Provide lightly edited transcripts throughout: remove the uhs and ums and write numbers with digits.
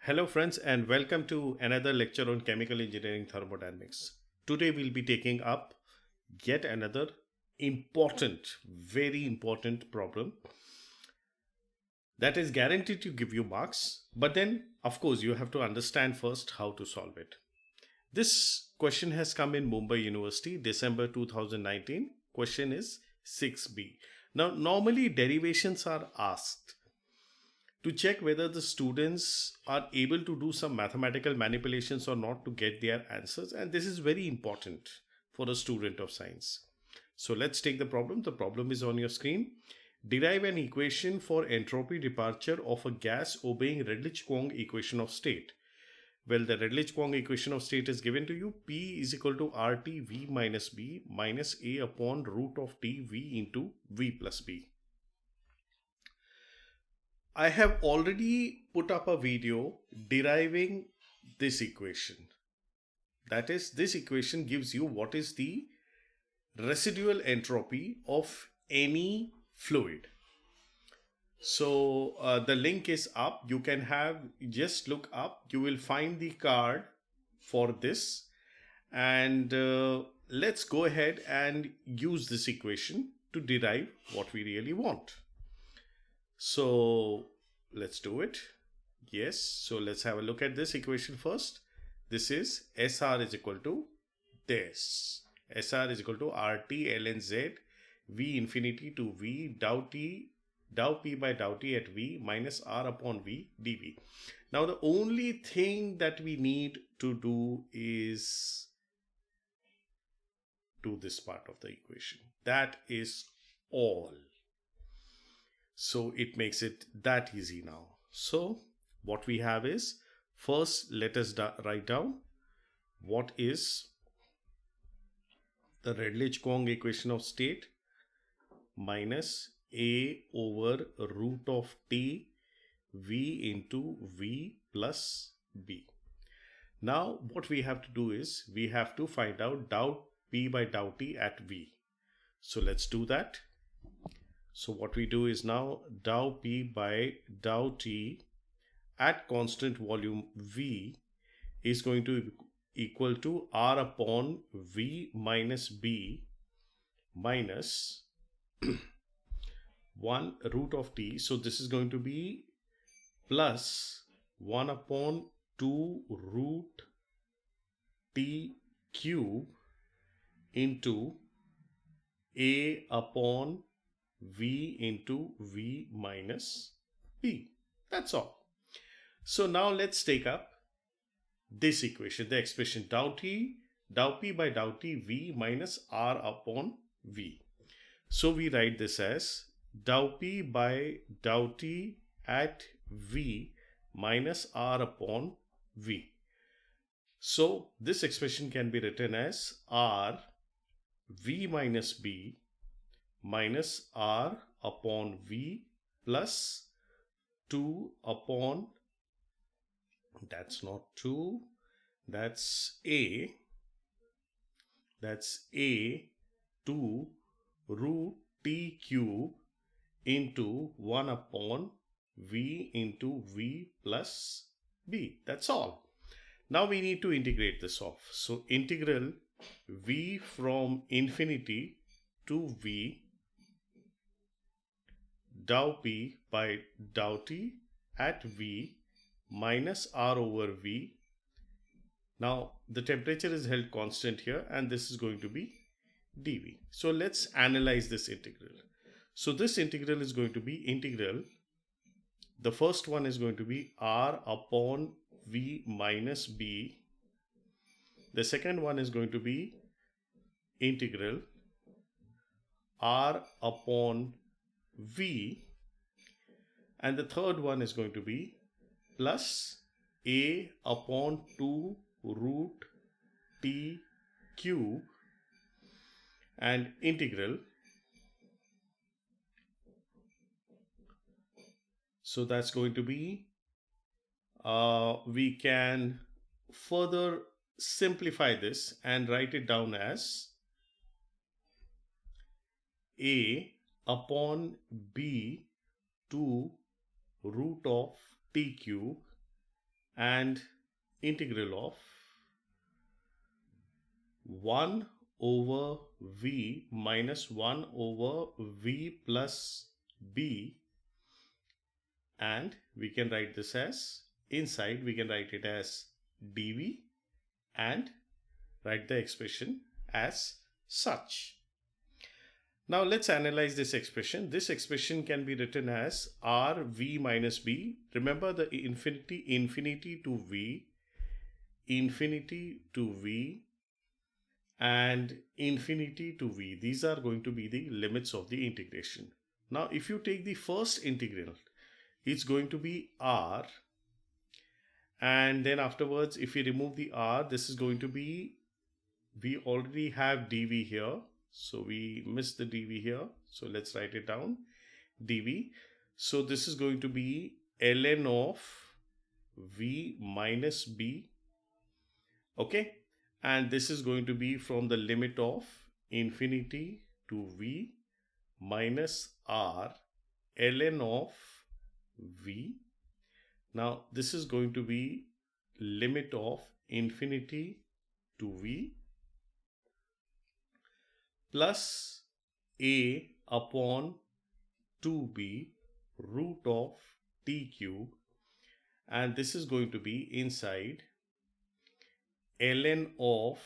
Hello friends and welcome to another lecture on chemical engineering thermodynamics. Today we'll be taking up yet another important, very important problem that is guaranteed to give you marks, but then of course you have to understand first how to solve it. This question has come in Mumbai University, December 2019. Question is 6B. Now normally derivations are asked to check whether the students are able to do some mathematical manipulations or not to get their answers, and this is very important for a student of science. So let's take the problem. The problem is on your screen. Derive an equation for entropy departure of a gas obeying Redlich-Kwong equation of state. Well, the Redlich-Kwong equation of state is given to you. P is equal to RT V minus B minus A upon root of T V into V plus B. I have already put up a video deriving this equation. That is, this equation gives you what is the residual entropy of any fluid. So the link is up. You can just look up. You will find the card for this. And let's go ahead and use this equation to derive what we really want. So let's do it. Yes, so let's have a look at this equation first. This is SR is equal to this. SR is equal to RT ln Z V infinity to V dou T dou P by dou T at V minus R upon V dV. Now the only thing that we need to do is do this part of the equation. That is all. So it makes it that easy now. So what we have is, first let us write down what is the Redlich-Kwong equation of state minus A over root of T V into V plus B. Now what we have to do is we have to find out dou P by dou T at V. So let's do that. So what we do is now dou P by dou T at constant volume V is going to equal to R upon V minus B minus 1 root of T. So this is going to be plus 1 upon 2 root T cube into A upon V into V minus B. That's all. So now let's take up this equation, the expression dou P by dou T V minus R upon V. So we write this as dou P by dou T at V minus R upon V. So this expression can be written as R V minus B minus R upon V plus 2 upon, that's not 2, that's A 2 root T cube into 1 upon V into V plus B. That's all. Now we need to integrate this off. So integral V from infinity to V dou P by dou T at V minus R over V. Now the temperature is held constant here and this is going to be dV. So let's analyze this integral. So this integral is going to be integral. The first one is going to be R upon V minus B. The second one is going to be integral R upon V, and the third one is going to be plus A upon 2 root T cube and integral. So that's going to be, we can further simplify this and write it down as A upon B 2 root of T cube and integral of 1 over v minus 1 over v plus b, and we can write this as, inside we can write it as dv and write the expression as such. Now let's analyze this expression. This expression can be written as r v minus b. Remember the infinity to v, infinity to v, and infinity to v. These are going to be the limits of the integration. Now if you take the first integral, it's going to be r, and then afterwards if we remove the r, this is going to be, we already have dv here, so we missed the dv here, so let's write it down, dv. So this is going to be ln of v minus b, okay, and this is going to be from the limit of infinity to v minus r ln of v. Now this is going to be limit of infinity to v plus a upon 2b root of t cube, and this is going to be inside ln of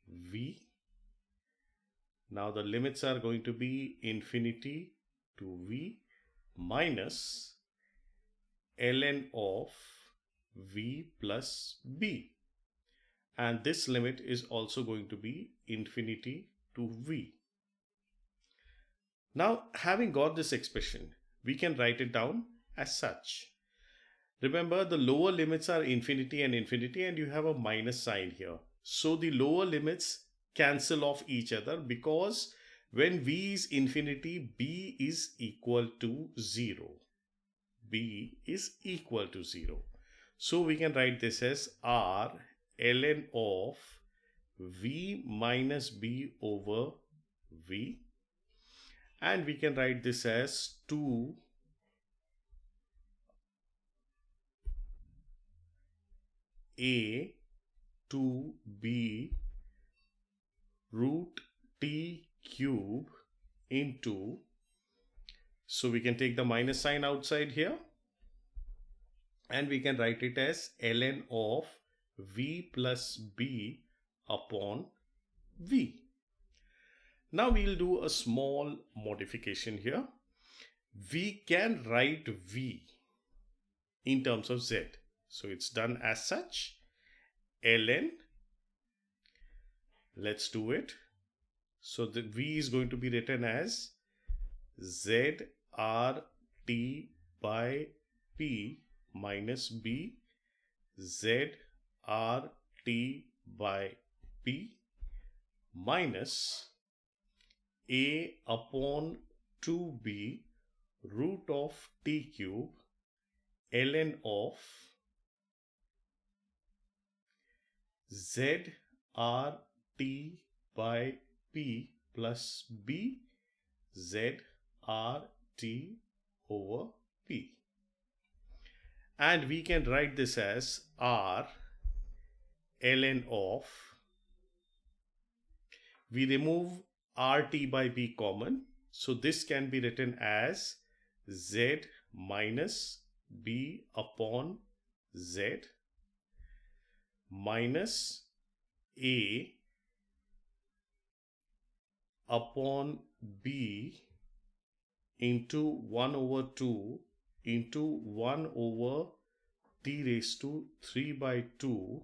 v. Now the limits are going to be infinity to v minus ln of v plus b, and this limit is also going to be infinity to v. Now having got this expression, we can write it down as such. Remember the lower limits are infinity, and you have a minus sign here. So the lower limits cancel off each other, because when v is infinity, b is equal to 0. b is equal to 0. So we can write this as r ln of v minus b over v, and we can write this as 2 a to b root t cube into, so we can take the minus sign outside here, and we can write it as ln of v plus b upon v. Now we'll do a small modification here. We can write v in terms of z. So it's done as such, ln, let's do it. So the v is going to be written as z r t by p minus b, z r t by p minus a upon 2b root of t cube ln of z r t by p plus b, z r t over p. And we can write this as r ln of, we remove rt by b common, so this can be written as z minus b upon z minus a upon b into 1 over 2 into 1 over t raised to 3 by 2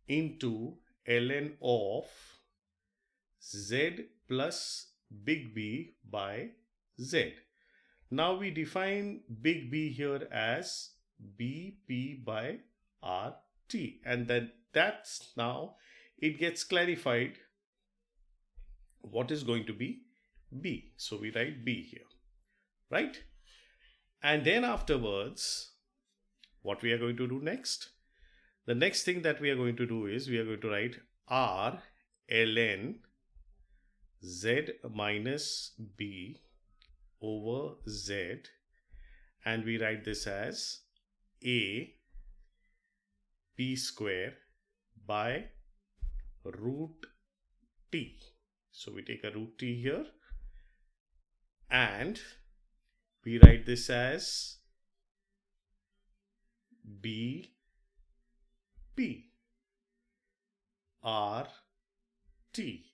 into ln of z plus big B by z. Now we define big B here as BP by RT, and then that's, now it gets clarified what is going to be B. So we write B here, right? And then afterwards, what we are going to do next? The next thing that we are going to do is we are going to write R ln z minus b over z, and we write this as A P square by root T. So we take a root T here and we write this as B P R T,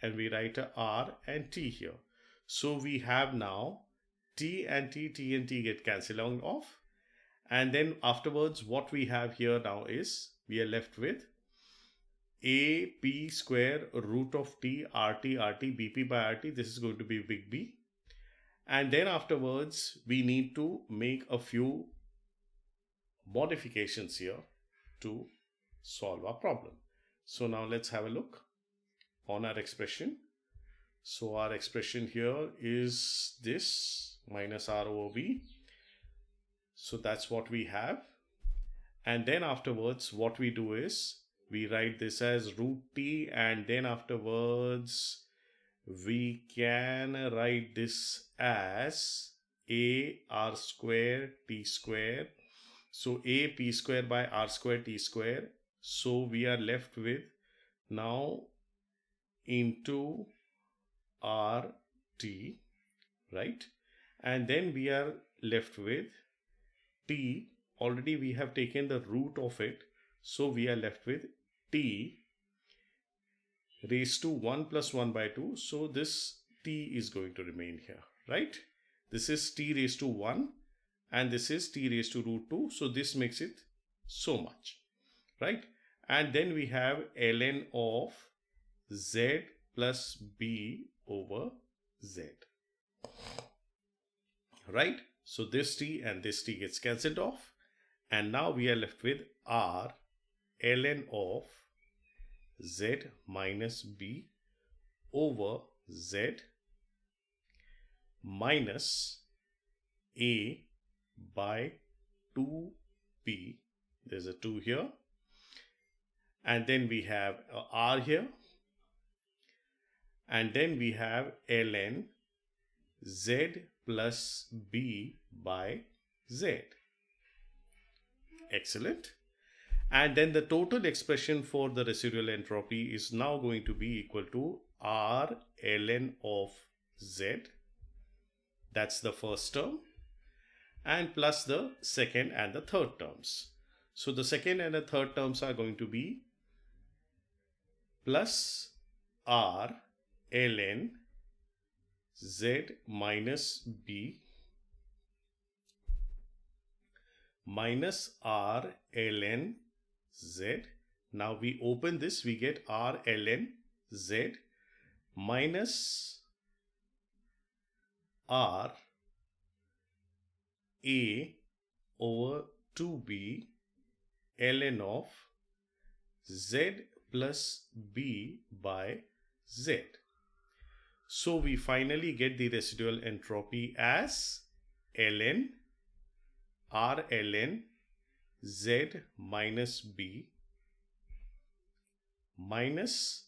and we write a R and T here. So we have now T and T get cancelled off. And then afterwards, what we have here now is we are left with A P square root of T RT BP by RT. This is going to be big B. And then afterwards, we need to make a few modifications here to solve our problem. So now let's have a look on our expression. So our expression here is this minus R over B. So that's what we have. And then afterwards, what we do is we write this as root T, and then afterwards we can write this as A R square T square. So A P square by R square T square. So we are left with now into RT, right? And then we are left with T. Already we have taken the root of it. So we are left with T raised to 1 plus 1 by 2. So this T is going to remain here, right? This is T raised to 1 and this is T raised to root 2. So this makes it so much, right? And then we have ln of Z plus B over Z, right? So this T and this T gets cancelled off. And now we are left with R ln of Z minus B over Z minus A by 2B. There's a 2 here. And then we have R here. And then we have ln Z plus B by Z. Excellent. And then the total expression for the residual entropy is now going to be equal to R ln of Z. That's the first term. And plus the second and the third terms. So the second and the third terms are going to be plus R ln Z minus B minus R ln Z. Now we open this, we get R ln Z minus R A over 2B ln of Z plus B by Z. So we finally get the residual entropy as ln R ln Z minus B minus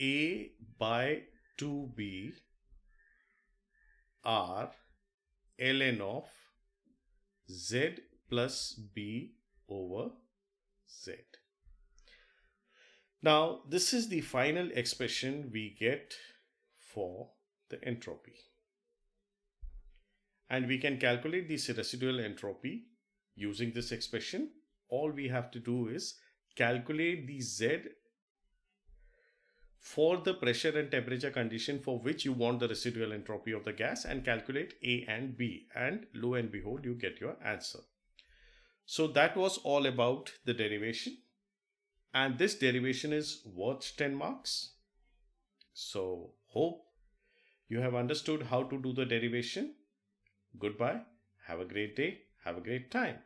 A by 2B R ln of Z plus B over Z. Now this is the final expression we get for the entropy. And we can calculate this residual entropy using this expression. All we have to do is calculate the Z for the pressure and temperature condition for which you want the residual entropy of the gas, and calculate A and B, and lo and behold, you get your answer. So that was all about the derivation, and this derivation is worth 10 marks. So hope you have understood how to do the derivation. Goodbye. Have a great day. Have a great time.